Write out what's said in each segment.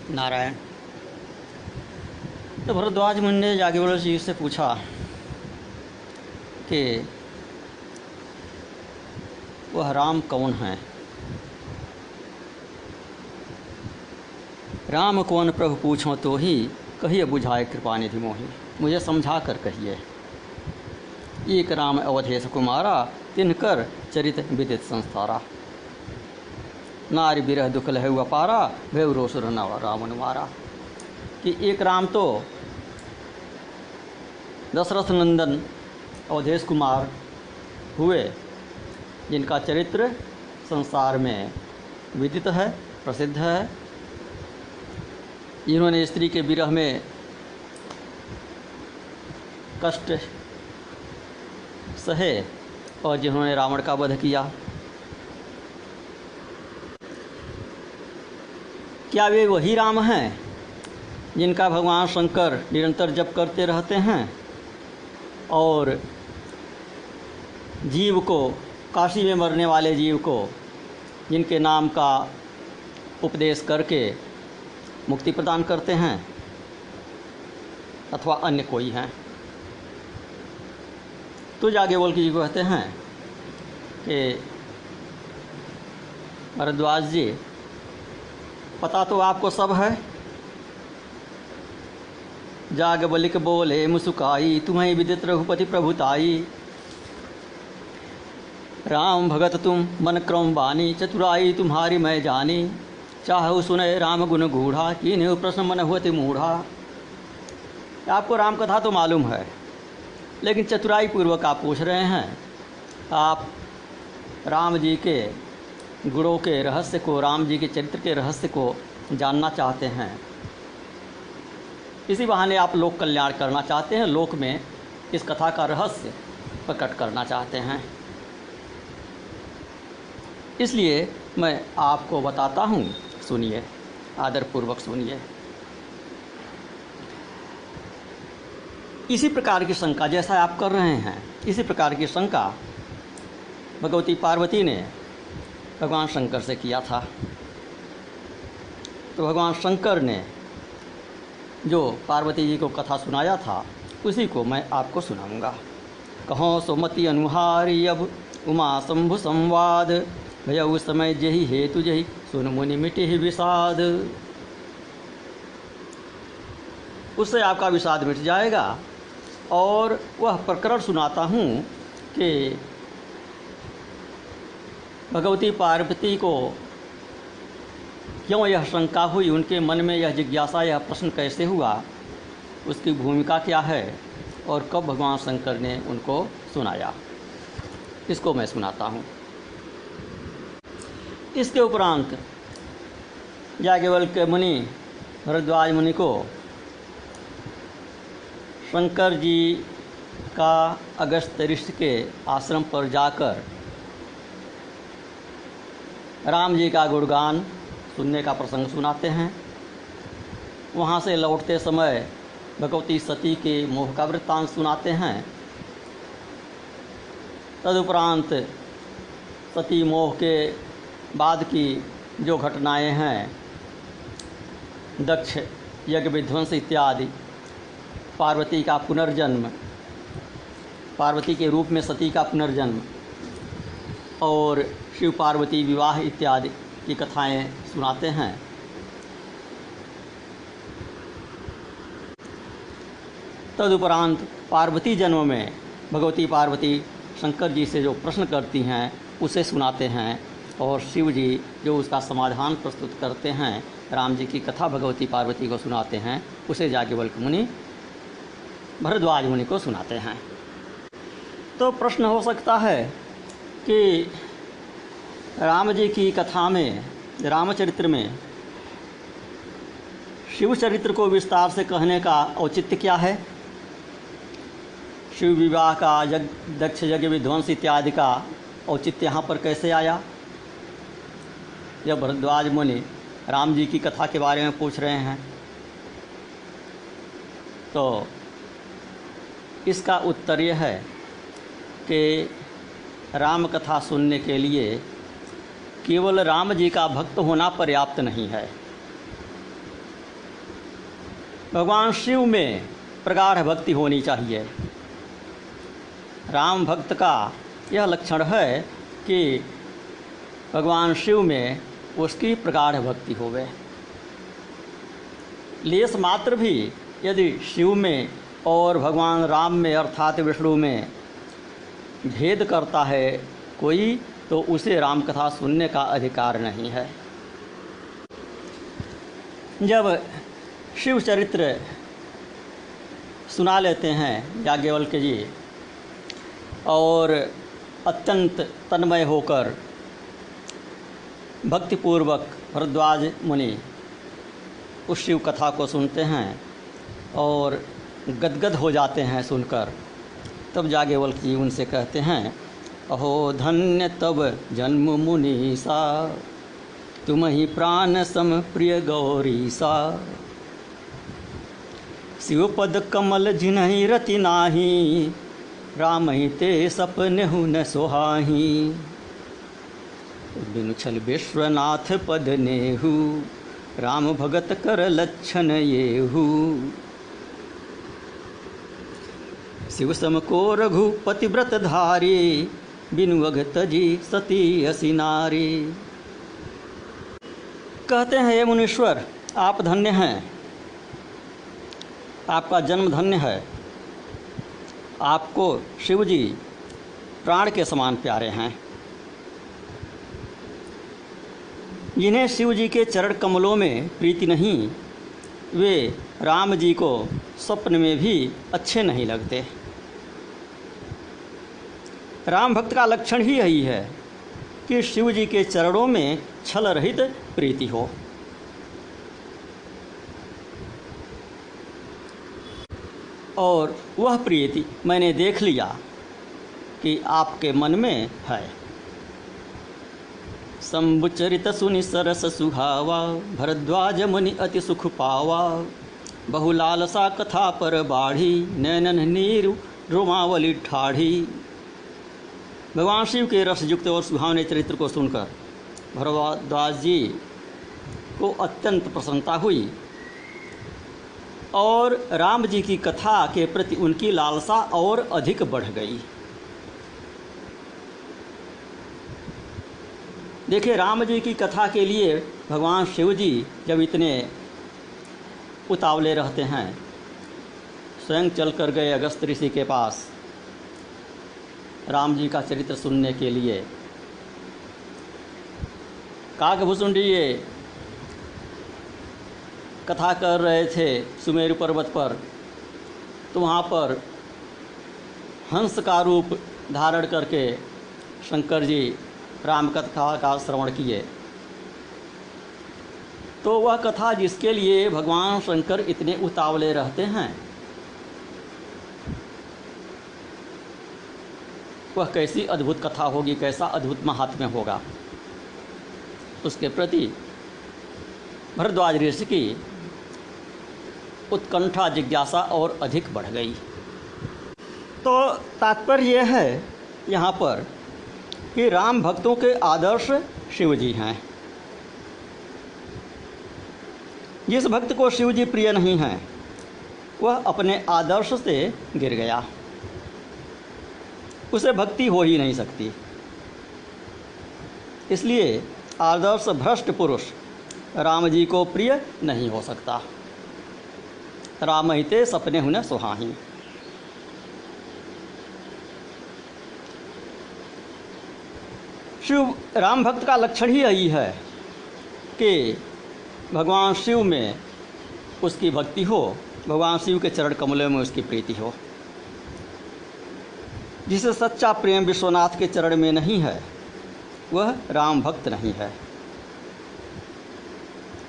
नारायण। तो भरद्वाज मुनि ने याज्ञवल्क्य जी से पूछा कि वह राम कौन है। राम कौन प्रभु पूछो तो ही, कहिए बुझाए कृपा निधि मोहि। मुझे समझा कर कहिए। एक राम अवधेश कुमारा, तिनकर चरित विदित संस्थारा। नारी बिरह दुख लहु अपारा, भयउ रोसुर रावण मारा। कि एक राम तो दशरथ नंदन अवधेश कुमार हुए, जिनका चरित्र संसार में विदित है, प्रसिद्ध है। जिन्होंने स्त्री के विरह में कष्ट सहे और जिन्होंने रावण का वध किया। क्या वे वही राम हैं जिनका भगवान शंकर निरंतर जप करते रहते हैं और जीव को, काशी में मरने वाले जीव को, जिनके नाम का उपदेश करके मुक्ति प्रदान करते हैं, अथवा अन्य कोई हैं? तो याज्ञवल्क्य जी कहते हैं कि भरद्वाज जी, पता तो आपको सब है। याज्ञवल्क्य बोले मुस्काई, तुम्हें विदित रघुपति प्रभुताई। राम भगत तुम मन क्रम बानी, चतुराई तुम्हारी मैं जानी। चाहु सुने राम गुण गूढ़ा, कीन्हु प्रश्न मन होति मूढ़ा। आपको राम कथा तो मालूम है, लेकिन चतुराई पूर्वक आप पूछ रहे हैं। आप राम जी के गुणों के रहस्य को, राम जी के चरित्र के रहस्य को जानना चाहते हैं। इसी बहाने आप लोक कल्याण करना चाहते हैं, लोक में इस कथा का रहस्य प्रकट करना चाहते हैं। इसलिए मैं आपको बताता हूँ, सुनिए, आदरपूर्वक सुनिए। इसी प्रकार की शंका जैसा आप कर रहे हैं, इसी प्रकार की शंका भगवती पार्वती ने भगवान शंकर से किया था। तो भगवान शंकर ने जो पार्वती जी को कथा सुनाया था, उसी को मैं आपको सुनाऊंगा। कहो सुमति अनुहारी, अब उमा शंभु संवाद। भयउ समय जही हेतु जही, सुन मुनि मिटे विषाद। उससे आपका विषाद मिट जाएगा। और वह प्रकरण सुनाता हूँ कि भगवती पार्वती को क्यों यह शंका हुई, उनके मन में यह जिज्ञासा, यह प्रश्न कैसे हुआ, उसकी भूमिका क्या है और कब भगवान शंकर ने उनको सुनाया, इसको मैं सुनाता हूँ। इसके उपरांत याज्ञवल्क्य मुनि भरद्वाज मुनि को शंकर जी का अगस्त्य ऋषि के आश्रम पर जाकर राम जी का गुणगान सुनने का प्रसंग सुनाते हैं। वहाँ से लौटते समय भगवती सती के मोह का वृत्तांत सुनाते हैं। तदुपरांत सती मोह के बाद की जो घटनाएं हैं, दक्ष यज्ञ विध्वंस इत्यादि, पार्वती का पुनर्जन्म, पार्वती के रूप में सती का पुनर्जन्म और शिव पार्वती विवाह इत्यादि की कथाएं सुनाते हैं। तदुपरांत पार्वती जन्म में भगवती पार्वती शंकर जी से जो प्रश्न करती हैं उसे सुनाते हैं और शिव जी जो उसका समाधान प्रस्तुत करते हैं, राम जी की कथा भगवती पार्वती को सुनाते हैं, उसे याज्ञवल्क्य मुनि भरद्वाज मुनि को सुनाते हैं। तो प्रश्न हो सकता है कि राम जी की कथा में, रामचरित्र में शिव चरित्र को विस्तार से कहने का औचित्य क्या है? शिव विवाह का, दक्ष यज्ञ विध्वंस इत्यादि का औचित्य यहाँ पर कैसे आया? जब भरद्वाज मुनि राम जी की कथा के बारे में पूछ रहे हैं, तो इसका उत्तर यह है कि राम कथा सुनने के लिए केवल राम जी का भक्त होना पर्याप्त नहीं है। भगवान शिव में प्रगाढ़ भक्ति होनी चाहिए। राम भक्त का यह लक्षण है कि भगवान शिव में उसकी प्रगाढ़ भक्ति होवे। लेस मात्र भी यदि शिव में और भगवान राम में अर्थात विष्णु में भेद करता है कोई, तो उसे राम कथा सुनने का अधिकार नहीं है। जब शिव चरित्र सुना लेते हैं याज्ञवल्क्य जी और अत्यंत तन्मय होकर भक्तिपूर्वक भरद्वाज मुनि उस शिव कथा को सुनते हैं और गदगद हो जाते हैं सुनकर, तब याज्ञवल्क्य जी उनसे कहते हैं, अहो धन्य तब जन्म मुनीसा, तुम ही प्राण सम प्रिय गौरीसा। शिवपद कमल जिन्हि रति नाही, राम ही ते सपने हुन सोहाही। बिनु छल विश्वनाथ पद नेहु, राम भगत कर लक्षण येहु। शिव सम को रघुपति व्रत धारी, बिनु अघ तजी सती हसी नारी। कहते हैं, हे मुनीश्वर, आप धन्य हैं, आपका जन्म धन्य है। आपको शिव जी प्राण के समान प्यारे हैं। जिन्हें शिव जी के चरण कमलों में प्रीति नहीं, वे राम जी को स्वप्न में भी अच्छे नहीं लगते। राम भक्त का लक्षण ही यही है कि शिव जी के चरणों में छल रहित प्रीति हो। और वह प्रीति मैंने देख लिया कि आपके मन में है। शंभुचरित सुनि सरस सुहावा, भरद्वाज मुनि अति सुख पावा। बहुलालसा कथा पर बाढ़ी, नैनन नीरु रोमावली ठाढ़ी। भगवान शिव के रसयुक्त और सुहावने चरित्र को सुनकर भरद्वाज जी को अत्यंत प्रसन्नता हुई और राम जी की कथा के प्रति उनकी लालसा और अधिक बढ़ गई। देखिए, राम जी की कथा के लिए भगवान शिव जी जब इतने उतावले रहते हैं, स्वयं चल कर गए अगस्त ऋषि के पास राम जी का चरित्र सुनने के लिए। काकभूषुंडी ये कथा कर रहे थे सुमेरु पर्वत पर, तो वहाँ पर हंस का रूप धारण करके शंकर जी राम कथा का श्रवण किए। तो वह कथा जिसके लिए भगवान शंकर इतने उतावले रहते हैं, वह कैसी अद्भुत कथा होगी, कैसा अद्भुत महात्म्य होगा, उसके प्रति भरद्वाज ऋषि की उत्कंठा जिज्ञासा और अधिक बढ़ गई। तो तात्पर्य यह है यहाँ पर कि राम भक्तों के आदर्श शिव जी हैं। जिस भक्त को शिव जी प्रिय नहीं हैं, वह अपने आदर्श से गिर गया, उसे भक्ति हो ही नहीं सकती। इसलिए आदर्श भ्रष्ट पुरुष राम जी को प्रिय नहीं हो सकता। राम ही ते सपने हुन सुहाही। शिव राम भक्त का लक्षण ही यही है कि भगवान शिव में उसकी भक्ति हो, भगवान शिव के चरण कमलों में उसकी प्रीति हो। जिसे सच्चा प्रेम विश्वनाथ के चरण में नहीं है, वह राम भक्त नहीं है,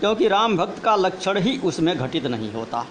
क्योंकि राम भक्त का लक्षण ही उसमें घटित नहीं होता।